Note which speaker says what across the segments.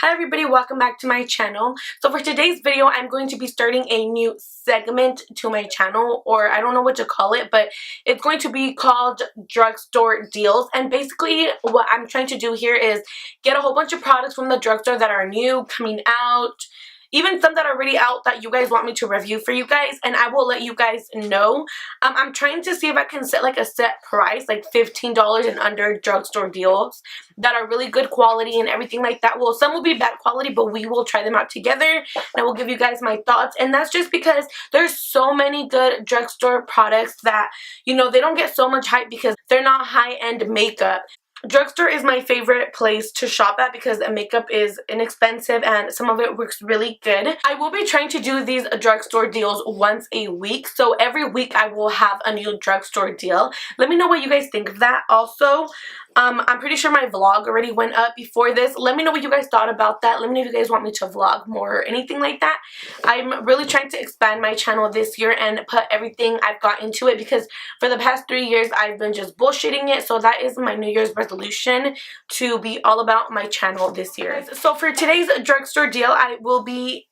Speaker 1: Hi everybody, welcome back to my channel. So for today's video, I'm going to be starting a new segment to my channel, or I don't know what to call it, but it's going to be called Drugstore Deals. And basically what I'm trying to do here is get a whole bunch of products from the drugstore that are new, coming out, even some that are already out that you guys want me to review for you guys, and I will let you guys know. I'm trying to see if I can set like a set price, like $15 and under drugstore deals that are really good quality and everything like that. Well, some will be bad quality, but we will try them out together and I will give you guys my thoughts. And that's just because there's so many good drugstore products that, you know, they don't get so much hype because they're not high-end makeup. Drugstore is my favorite place to shop at because makeup is inexpensive and some of it works really good. I will be trying to do these drugstore deals once a week, so every week I will have a new drugstore deal. Let me know what you guys think of that. Also, I'm pretty sure my vlog already went up before this. Let me know what you guys thought about that. Let me know if you guys want me to vlog more or anything like that. I'm really trying to expand my channel this year and put everything I've got into it because for the past 3 years I've been just bullshitting it. So that is my New Year's resolution, to be all about my channel this year. So for today's drugstore deal, I will be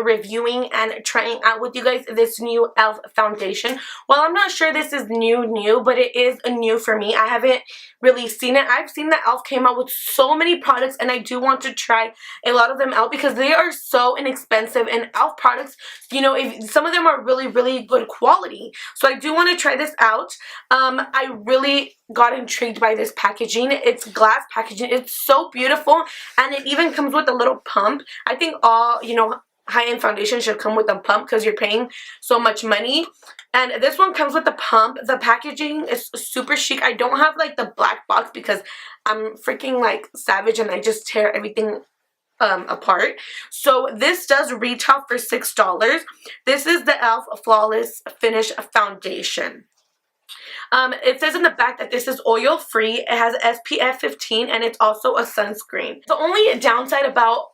Speaker 1: reviewing and trying out with you guys this new e.l.f. foundation. Well, I'm not sure this is new, but it is new for me. I haven't really seen it. I've seen that e.l.f. came out with so many products, and I do want to try a lot of them out because they are so inexpensive, and e.l.f. products, you know, some of them are really good quality. So I do want to try this out. I really got intrigued by this packaging. It's glass packaging. It's so beautiful, and it even comes with a little pump. I think all, you know, high-end foundation should come with a pump because you're paying so much money, and this one comes with the pump. The packaging is super chic. I don't have like the black box because I'm freaking like savage and I just tear everything apart. So this does retail for $6. This is the e.l.f. Flawless Finish Foundation. It says in the back that this is oil free. It has SPF 15 and it's also a sunscreen. The only downside about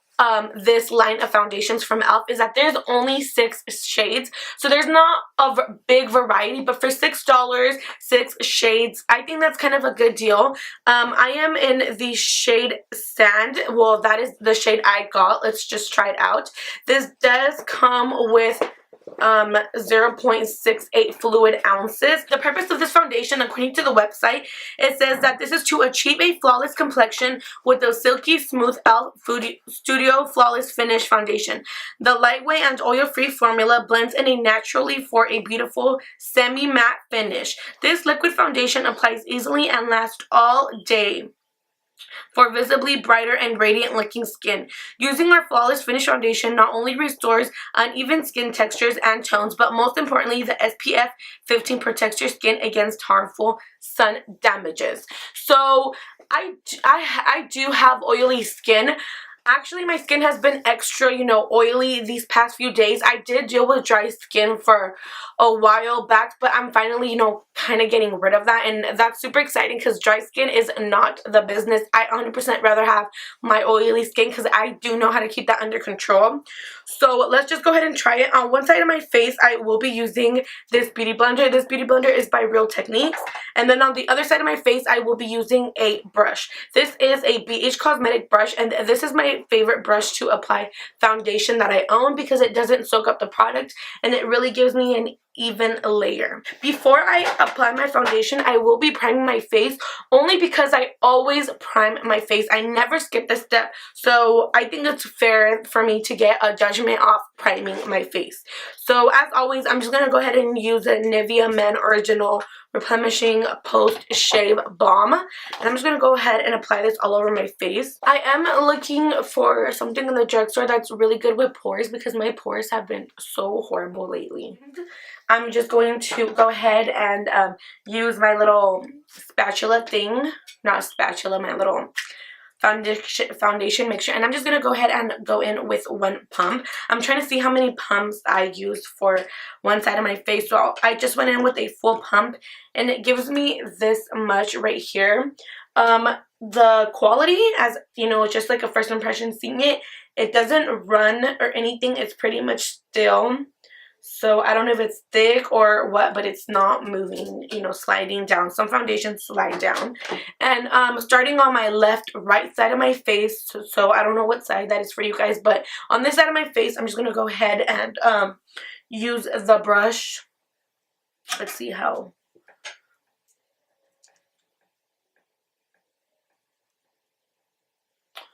Speaker 1: this line of foundations from e.l.f. is that there's only 6 shades, so there's not a big variety, but for $6, 6 shades, I think that's kind of a good deal. I am in the shade Sand. Well, that is the shade I got. Let's just try it out. This does come with 0.68 fluid ounces. The purpose of this foundation, according to the website, it says that this is to achieve a flawless complexion with a silky smooth e.l.f. Studio Flawless Finish Foundation. The lightweight and oil-free formula blends in naturally for a beautiful semi-matte finish. This liquid foundation applies easily and lasts all day for visibly brighter and radiant looking skin. Using our Flawless Finish Foundation not only restores uneven skin textures and tones, but most importantly, the SPF 15 protects your skin against harmful sun damages. So I do have oily skin. Actually, my skin has been extra, you know, oily these past few days. I did deal with dry skin for a while back, but I'm finally, you know, kind of getting rid of that, and that's super exciting because dry skin is not the business. I 100% rather have my oily skin because I do know how to keep that under control. So let's just go ahead and try it. On one side of my face, I will be using this beauty blender. This beauty blender is by Real Techniques. And then on the other side of my face, I will be using a brush. This is a BH Cosmetic brush, and this is my favorite brush to apply foundation that I own because it doesn't soak up the product and it really gives me an even layer. Before I apply my foundation, I will be priming my face, only because I always prime my face. I never skip this step, so I think it's fair for me to get a judgment off priming my face. So as always, I'm just going to go ahead and use a Nivea Men Original Replenishing Post Shave Balm, and I'm just going to go ahead and apply this all over my face. I am looking for something in the drugstore that's really good with pores because my pores have been so horrible lately. I'm just going to go ahead and use my little spatula thing, not spatula, my little foundation mixture, and I'm just going to go ahead and go in with one pump. I'm trying to see how many pumps I use for one side of my face, so I just went in with a full pump, and it gives me this much right here. The quality, as you know, just like a first impression seeing it, it doesn't run or anything. It's pretty much still. So I don't know if it's thick or what, but it's not moving, you know, sliding down. Some foundations slide down. And starting on my right side of my face, so I don't know what side that is for you guys, but on this side of my face, I'm just going to go ahead and use the brush. Let's see how.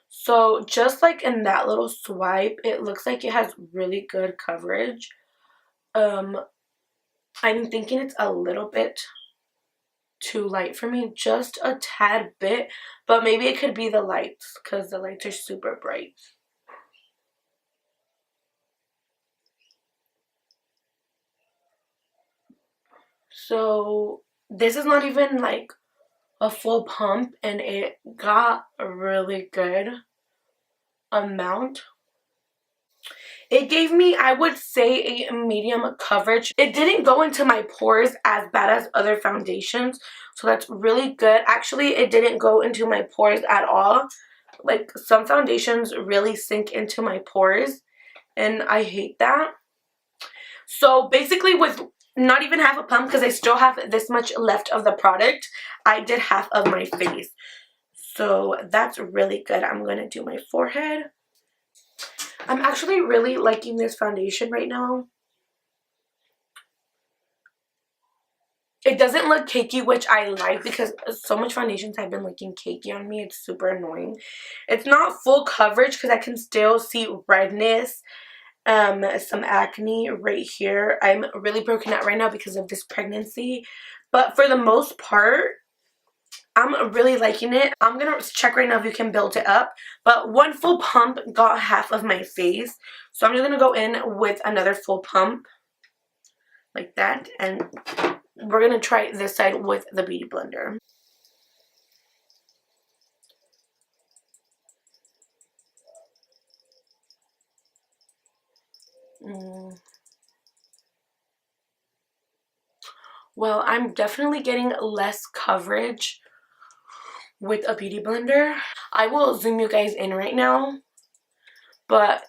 Speaker 1: So just like in that little swipe, it looks like it has really good coverage. I'm thinking it's a little bit too light for me, just a tad bit, but maybe it could be the lights because the lights are super bright. So this is not even like a full pump, and it got a really good amount. It gave me, I would say, a medium coverage. It didn't go into my pores as bad as other foundations, so that's really good. Actually, it didn't go into my pores at all. Like, some foundations really sink into my pores, and I hate that. So basically, with not even half a pump, because I still have this much left of the product, I did half of my face. So that's really good. I'm going to do my forehead. I'm actually really liking this foundation right now. It doesn't look cakey, which I like, because so much foundations have been looking cakey on me. It's super annoying. It's not full coverage because I can still see redness, some acne right here. I'm really broken out right now because of this pregnancy. But for the most part, I'm really liking it. I'm going to check right now if you can build it up. But one full pump got half of my face. So I'm just going to go in with another full pump. Like that. And we're going to try this side with the Beauty Blender. Well, I'm definitely getting less coverage with a Beauty Blender. I will zoom you guys in right now. But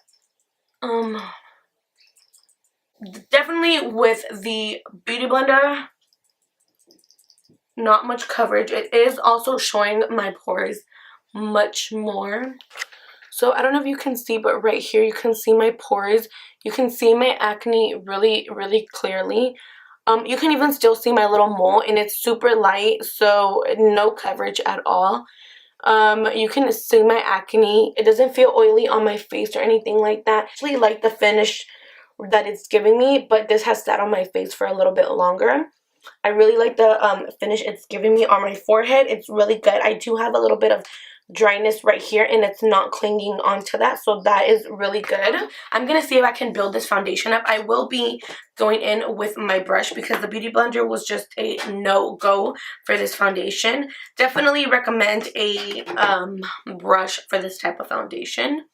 Speaker 1: definitely with the Beauty Blender, not much coverage. It is also showing my pores much more. So I don't know if you can see, but right here you can see my pores. You can see my acne really, really clearly. You can even still see my little mole, and it's super light, so no coverage at all. You can see my acne. It doesn't feel oily on my face or anything like that. I actually like the finish that it's giving me, but this has sat on my face for a little bit longer. I really like the finish it's giving me on my forehead. It's really good. I do have a little bit of dryness right here, and it's not clinging onto that, so that is really good. I'm gonna see if I can build this foundation up. I will be going in with my brush because the Beauty Blender was just a no-go for this foundation. Definitely recommend a brush for this type of foundation.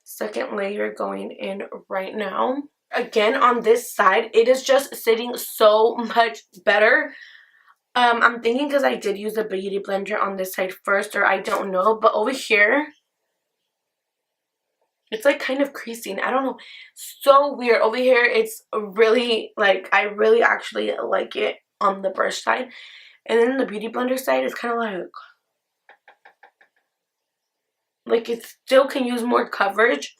Speaker 1: Second layer going in right now. Again, on this side, it is just sitting so much better. I'm thinking because I did use a Beauty Blender on this side first, or I don't know, but over here, it's like kind of creasing. I don't know. So weird. Over here, it's really, like, I really actually like it on the brush side. And then the Beauty Blender side is kind of like it still can use more coverage.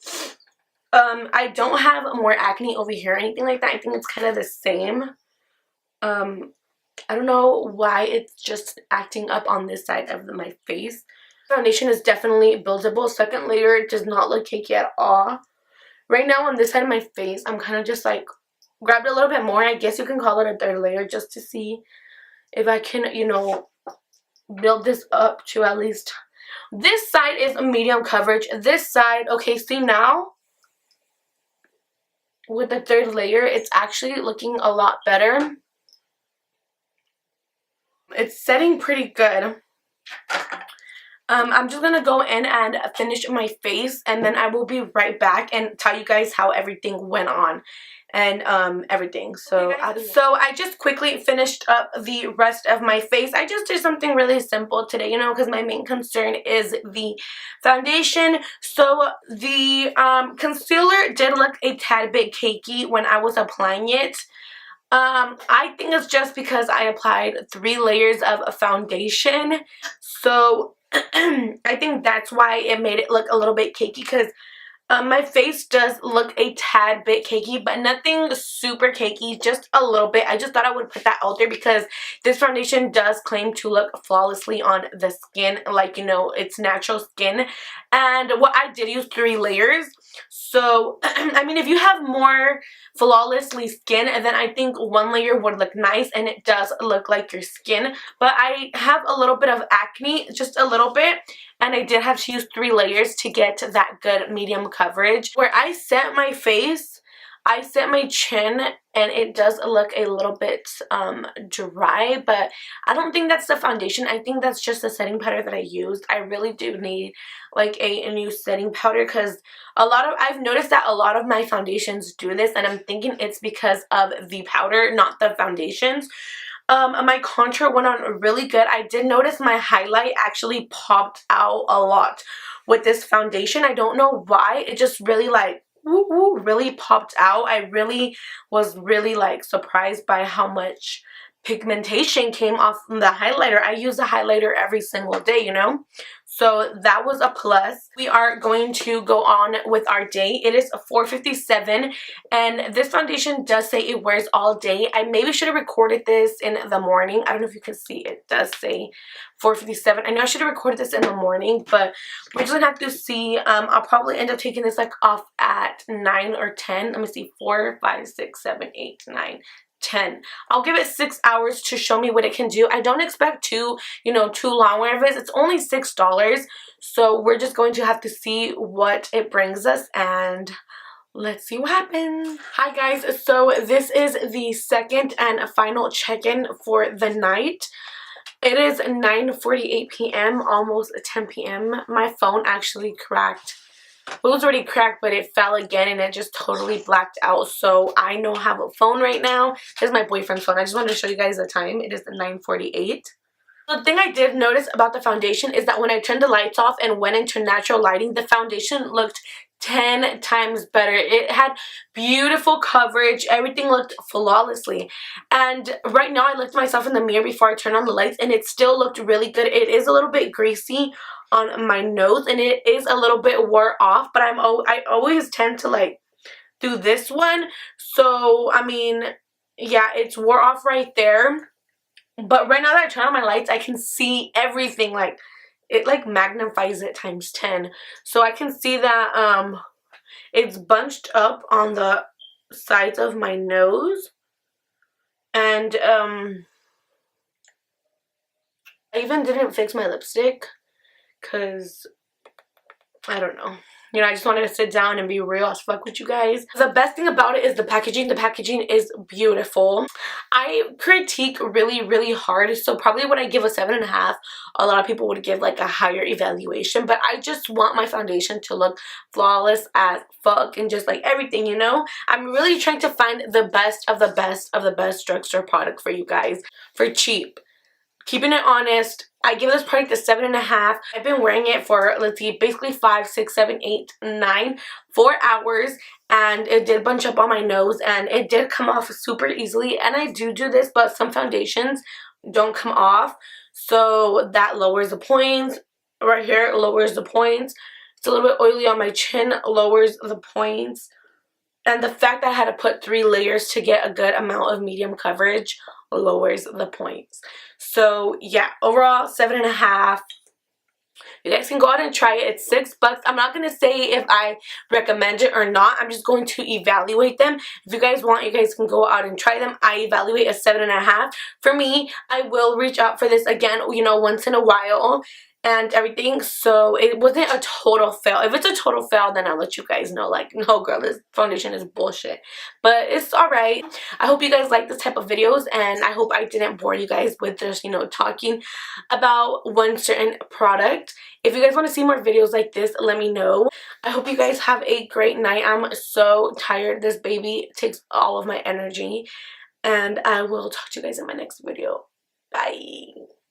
Speaker 1: I don't have more acne over here or anything like that. I think it's kind of the same. I don't know why it's just acting up on this side of my face. Foundation is definitely buildable. Second layer does not look cakey at all. Right now on this side of my face, I'm kind of just like grabbed a little bit more. I guess you can call it a third layer just to see if I can, you know, build this up to at least. This side is a medium coverage. This side, okay, see now? With the third layer, it's actually looking a lot better. It's setting pretty good. I'm just gonna go in and finish my face, and then I will be right back and tell you guys how everything went on and everything. So okay, so I just quickly finished up the rest of my face. I just did something really simple today, you know, because my main concern is the foundation. So the concealer did look a tad bit cakey when I was applying it. I think it's just because I applied 3 layers of a foundation. So I think that's why it made it look a little bit cakey, because my face does look a tad bit cakey, but nothing super cakey, just a little bit. I just thought I would put that out there because this foundation does claim to look flawlessly on the skin, like, you know, it's natural skin. And what I did use 3 layers. So, I mean, if you have more flawlessly skin, then I think 1 layer would look nice, and it does look like your skin. But I have a little bit of acne, just a little bit, and I did have to use 3 layers to get that good medium coverage. Where I set my face, I set my chin, and it does look a little bit dry, but I don't think that's the foundation. I think that's just the setting powder that I used. I really do need like a new setting powder, because I've noticed that a lot of my foundations do this, and I'm thinking it's because of the powder, not the foundations. My contour went on really good. I did notice my highlight actually popped out a lot with this foundation. I don't know why. It just really like really popped out. I really was really like surprised by how much pigmentation came off the highlighter. I use a highlighter every single day, you know, so that was a plus. We are going to go on with our day. It is 4:57, and this foundation does say it wears all day. I maybe should have recorded this in the morning. I don't know if you can see, it does say 4:57. I know I should have recorded this in the morning, but we're just gonna have to see. I'll probably end up taking this like off at 9 or 10. Let me see, 4, 5, 6, 7, 8, 9, 10. I'll give it 6 hours to show me what it can do. I don't expect too long wear. It's only $6, so we're just going to have to see what it brings us, and let's see what happens. Hi guys, so this is the second and final check-in for the night. It is 9:48 p.m., almost 10 p.m. My phone actually cracked. It was already cracked, but it fell again, and it just totally blacked out. So I don't have a phone right now. This is my boyfriend's phone. I just wanted to show you guys the time. It is 9:48. The thing I did notice about the foundation is that when I turned the lights off and went into natural lighting, the foundation looked 10 times better. It had beautiful coverage. Everything looked flawlessly. And right now I looked at myself in the mirror before I turned on the lights, and it still looked really good. It is a little bit greasy on my nose, and it is a little bit wore off, but I always tend to like do this one. So I mean, yeah, it's wore off right there. But right now that I turn on my lights, I can see everything. Like, it like magnifies it times 10. So I can see that it's bunched up on the sides of my nose. And I even didn't fix my lipstick, because I don't know. You know, I just wanted to sit down and be real as fuck with you guys. The best thing about it is the packaging. The packaging is beautiful. I critique really, really hard. So probably when I give a 7.5, a lot of people would give like a higher evaluation. But I just want my foundation to look flawless as fuck, and just like everything, you know. I'm really trying to find the best of the best of the best drugstore product for you guys for cheap. Keeping it honest, I give this product a 7.5. I've been wearing it for, let's see, basically 5, 6, 7, 8, 9, 4 hours, and it did bunch up on my nose, and it did come off super easily. And I do this, but some foundations don't come off, so that lowers the points. Right here, lowers the points. It's a little bit oily on my chin, lowers the points. And the fact that I had to put 3 layers to get a good amount of medium coverage lowers the points. So yeah, overall 7.5. You guys can go out and try it. It's $6. I'm not going to say if I recommend it or not. I'm just going to evaluate them. If you guys want, you guys can go out and try them. I evaluate a 7.5. For me, I will reach out for this again, you know, once in a while. and everything, so it wasn't a total fail. If it's a total fail, then I'll let you guys know, like, no girl, this foundation is bullshit. But it's alright. I hope you guys like this type of videos, and I hope I didn't bore you guys with just, you know, talking about one certain product. If you guys want to see more videos like this, let me know. I hope you guys have a great night. I'm so tired. This baby takes all of my energy, and I will talk to you guys in my next video. Bye.